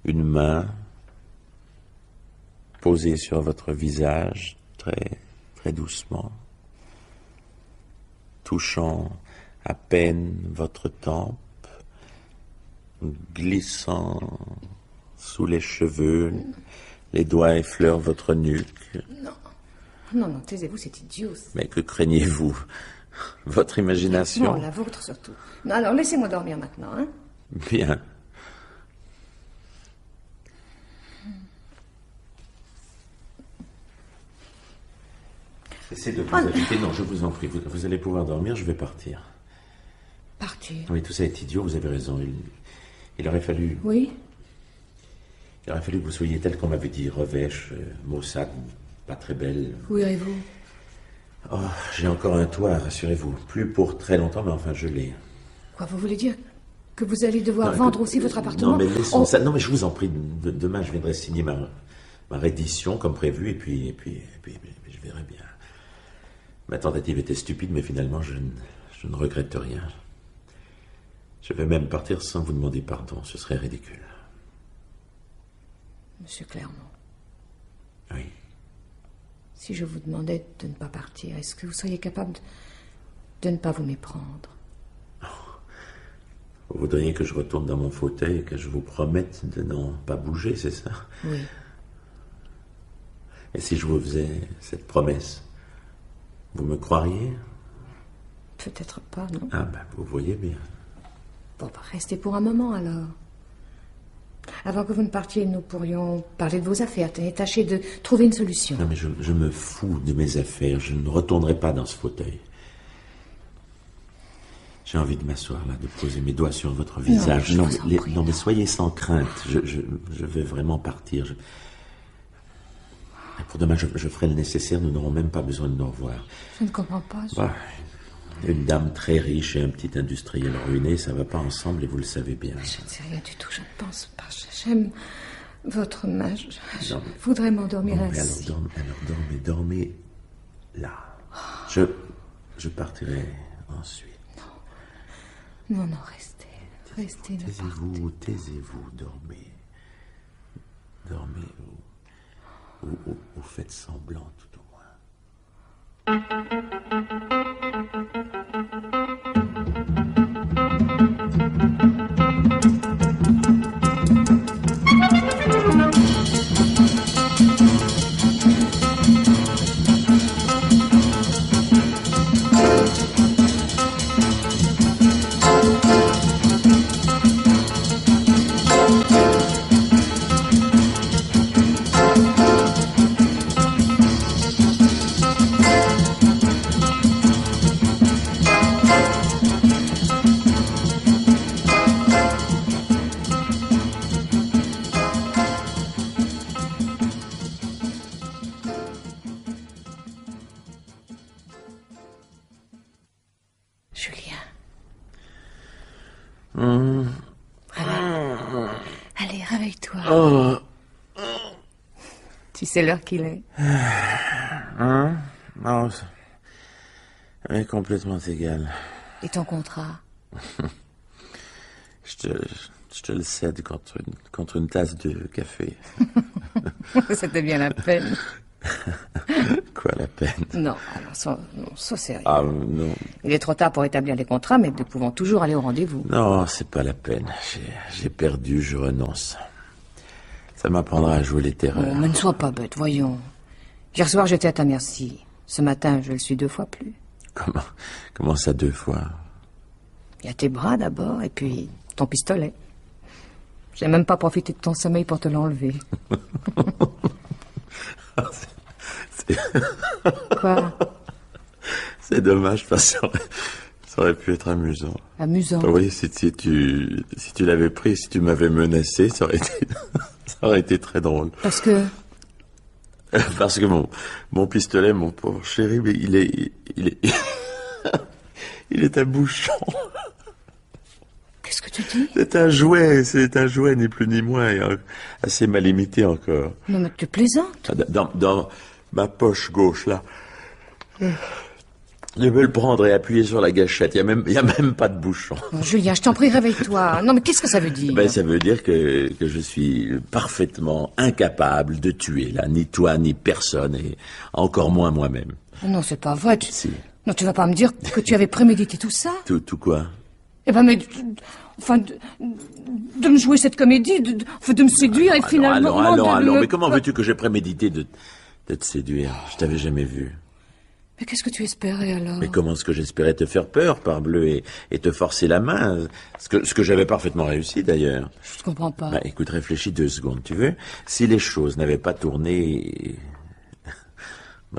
S3: une main posée sur votre visage, très, très doucement, touchant à peine votre tempe, glissant sous les cheveux, les doigts effleurent votre nuque.
S4: Non. Non, non, taisez-vous, c'est idiot.
S3: Mais que craignez-vous? Votre imagination?
S4: Non, la vôtre surtout. Non, alors laissez-moi dormir maintenant, hein?
S3: Bien. Cessez de vous agiter. Non, je vous en prie. Vous allez pouvoir dormir, je vais partir.
S4: Partir?
S3: Oui, tout ça est idiot, vous avez raison. Il aurait fallu...
S4: Oui?
S3: Il aurait fallu que vous soyez tel qu'on m'avait dit, revêche, maussade, pas très belle.
S4: Où irez-vous?
S3: Oh, j'ai encore un toit, rassurez-vous. Plus pour très longtemps, mais enfin, je l'ai.
S4: Quoi, vous voulez dire que vous allez devoir vendre aussi votre appartement?
S3: Non, mais laissons ça. Non, mais je vous en prie, demain, je viendrai signer ma reddition comme prévu, et puis je verrai bien. Ma tentative était stupide, mais finalement, je ne regrette rien. Je vais même partir sans vous demander pardon, ce serait ridicule.
S4: Monsieur Clermont.
S3: Oui.
S4: Si je vous demandais de ne pas partir, est-ce que vous seriez capable de ne pas vous méprendre?
S3: Vous voudriez que je retourne dans mon fauteuil et que je vous promette de n'en pas bouger, c'est ça?
S4: Oui.
S3: Et si je vous faisais cette promesse, vous me croiriez?
S4: Peut-être pas, non?
S3: Ah ben, vous voyez bien.
S4: Bon, bah, restez pour un moment, alors. Avant que vous ne partiez, nous pourrions parler de vos affaires et tâcher de trouver une solution.
S3: Non, mais je me fous de mes affaires. Je ne retournerai pas dans ce fauteuil. J'ai envie de m'asseoir là, de poser mes doigts sur votre visage. Non, mais soyez sans crainte. Je vais vraiment partir. Pour demain, je ferai le nécessaire. Nous n'aurons même pas besoin de nous revoir.
S2: Je ne comprends pas.
S3: Une dame très riche et un petit industriel ruiné, ça va pas ensemble et vous le savez bien.
S2: Je ne sais rien du tout, je ne pense pas. J'aime votre main. Je voudrais m'endormir ainsi.
S3: Alors dormez là. Je partirai ensuite.
S2: Non, restez.
S3: Taisez-vous, dormez. Dormez ou faites semblant tout au moins.
S2: Allez, réveille-toi. Tu sais l'heure qu'il est?
S3: Non, ça m'est complètement égal.
S2: Et ton contrat?
S3: Je te le cède contre une tasse de café.
S2: C'était bien la peine.
S3: Quoi, la peine?
S2: Non, alors, sois sérieux.
S3: Ah, non.
S2: Il est trop tard pour établir les contrats, mais nous pouvons toujours aller au rendez-vous.
S3: Non, c'est pas la peine. J'ai perdu, je renonce. Ça m'apprendra à jouer les terreurs.
S2: Oh, mais ne sois pas bête, voyons. Hier soir, j'étais à ta merci. Ce matin, je le suis 2 fois plus.
S3: Comment ça 2 fois?
S2: Il y a tes bras d'abord, et puis ton pistolet. J'ai même pas profité de ton sommeil pour te l'enlever. Quoi?
S3: C'est dommage, parce que ça aurait pu être amusant.
S2: Amusant?
S3: Oui, si tu l'avais pris, si tu m'avais menacé, ça aurait été très drôle.
S2: Parce que
S3: mon pistolet, mon pauvre chéri, mais il est un bouchon.
S2: Qu'est-ce que tu dis?
S3: C'est un jouet, ni plus ni moins, et assez mal imité encore.
S2: Non, mais tu plaisantes.
S3: Dans ma poche gauche, là. Je vais le prendre et appuyer sur la gâchette. Il y a même pas de bouchon.
S2: Non, Julien, je t'en prie, réveille-toi. Non, mais qu'est-ce que ça veut dire?
S3: Ça veut dire que je suis parfaitement incapable de tuer, là. Ni toi, ni personne, et encore moins moi-même.
S2: Non, c'est pas vrai.
S3: Si.
S2: Non, tu vas pas me dire que tu avais prémédité tout ça?
S3: Tout quoi?
S2: Eh ben, mais... Enfin, de me jouer cette comédie, de me séduire et finalement...
S3: Allons, mais comment veux-tu que j'ai prémédité de te séduire? Je t'avais jamais vu.
S2: Mais qu'est-ce que tu espérais alors?
S3: Mais comment est-ce que j'espérais te faire peur, parbleu, et te forcer la main? Ce que j'avais parfaitement réussi, d'ailleurs.
S2: Je ne comprends pas.
S3: Écoute, réfléchis 2 secondes, tu veux? Si les choses n'avaient pas tourné...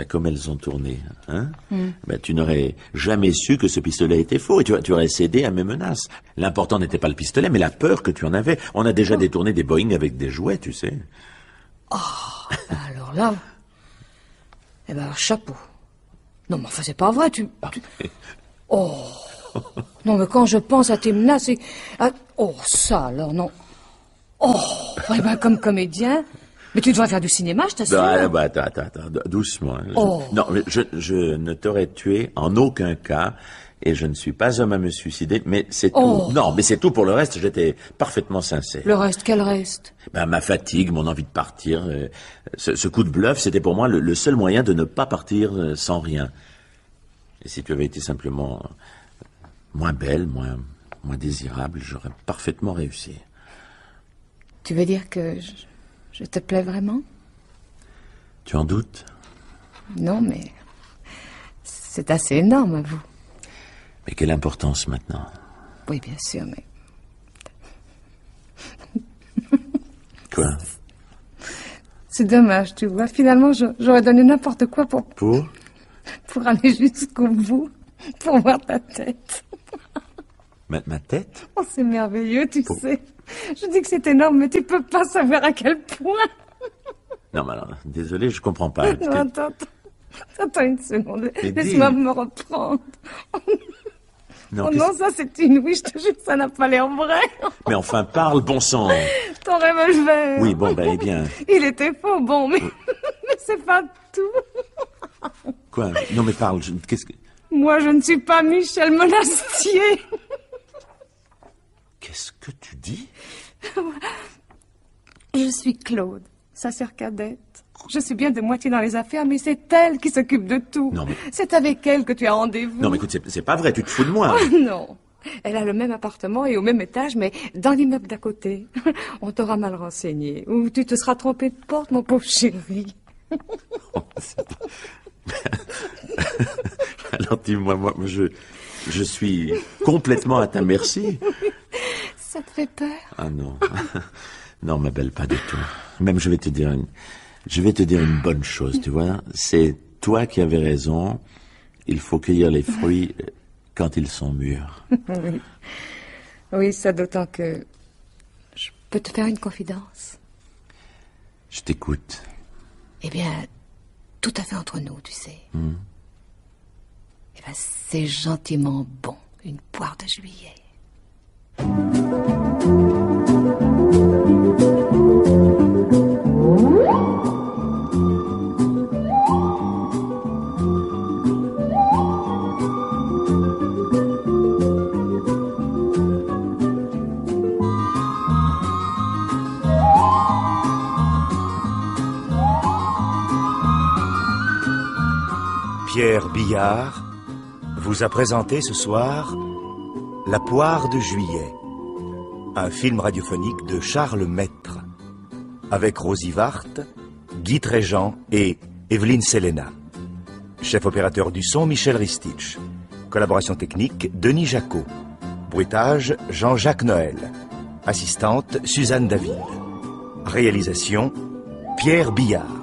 S3: comme elles ont tourné, hein? Tu n'aurais jamais su que ce pistolet était faux, et tu aurais cédé à mes menaces. L'important n'était pas le pistolet, mais la peur que tu en avais. On a déjà détourné des Boeing avec des jouets, tu sais.
S2: Alors là... Eh ben, chapeau. Non, mais enfin, c'est pas vrai, Oh. Non, mais quand je pense à tes menaces et... Oh, ça, alors, non. Oh, eh ben, comme comédien... Mais tu devrais faire du cinéma, je t'assure.
S3: Attends, doucement. Non, mais je ne t'aurais tué en aucun cas, et je ne suis pas homme à me suicider, mais c'est tout. Non, mais c'est tout. Pour le reste, j'étais parfaitement sincère.
S2: Le reste, quel reste?
S3: Ma fatigue, mon envie de partir, ce coup de bluff, c'était pour moi le seul moyen de ne pas partir sans rien. Et si tu avais été simplement moins belle, moins désirable, j'aurais parfaitement réussi.
S2: Tu veux dire que je te plais vraiment?
S3: Tu en doutes?
S2: Non, mais c'est assez énorme, à vous.
S3: Mais quelle importance maintenant?
S2: Oui, bien sûr, mais...
S3: Quoi?
S2: C'est dommage, tu vois. Finalement, j'aurais donné n'importe quoi pour aller jusqu'au bout, pour voir ta tête.
S3: Ma tête?
S2: Oh, c'est merveilleux, tu sais. Je dis que c'est énorme, mais tu peux pas savoir à quel point.
S3: Non, mais alors, désolé, je comprends pas.
S2: Non, attends une seconde.
S3: Mais
S2: Laisse-moi
S3: dis.
S2: me reprendre.
S3: Non,
S2: Oh
S3: qu'est-ce-
S2: non, ça c'est inouï, je te jure que ça n'a pas l'air vrai.
S3: Mais enfin, parle, bon sang.
S2: Ton revolver.
S3: Oui, bon, eh bien.
S2: Il était faux, bon, mais, mais c'est pas tout.
S3: Quoi? Non, mais parle, qu'est-ce que...
S2: Moi, je ne suis pas Michel Monastier.
S3: Qu'est-ce que tu dis?
S2: Je suis Claude, sa sœur cadette. Je suis bien de moitié dans les affaires, mais c'est elle qui s'occupe de tout.
S3: Non, mais-
S2: C'est avec elle que tu as rendez-vous.
S3: Non, mais écoute, c'est pas vrai, tu te fous de moi.
S2: Oh, non. Elle a le même appartement et au même étage, mais dans l'immeuble d'à côté. On t'aura mal renseigné. Ou tu te seras trompé de porte, mon pauvre chéri.
S3: Alors dis-moi, moi, je suis complètement à ta merci.
S2: Ça te fait peur?
S3: Ah non. Non, ma belle, pas du tout. Même je vais te dire une bonne chose, tu vois. C'est toi qui avais raison. Il faut cueillir les fruits quand ils sont mûrs.
S2: Oui. Oui, ça d'autant que... Je peux te faire une confidence?
S3: Je t'écoute.
S2: Eh bien, tout à fait entre nous, tu sais. Eh bien, c'est gentiment bon, une poire de juillet.
S1: Pierre Billard vous a présenté ce soir La poire de juillet, un film radiophonique de Charles Maître, avec Rosie Vart, Guy Tréjean et Evelyne Selena. Chef opérateur du son, Michel Ristich. Collaboration technique, Denis Jacot. Bruitage, Jean-Jacques Noël. Assistante, Suzanne David. Réalisation, Pierre Billard.